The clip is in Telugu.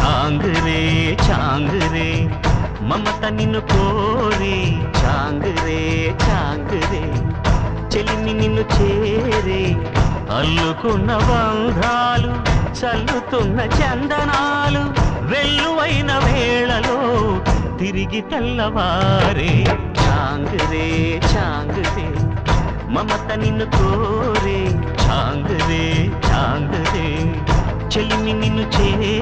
చాంగురే చాంగురే మమత నిన్ను కోరే చాంగురే చాంగురే చెలిమి నిన్ను చేరే అల్లుకున్న బంధాలు చల్లుతున్న చందనాలు వెల్లువైన వేళలో తిరిగి తెల్లవారే చాంగురే చాంగురే మమత నిన్ను కోరే చాంగురే చాంగురే చెలిమి నిన్ను చేరే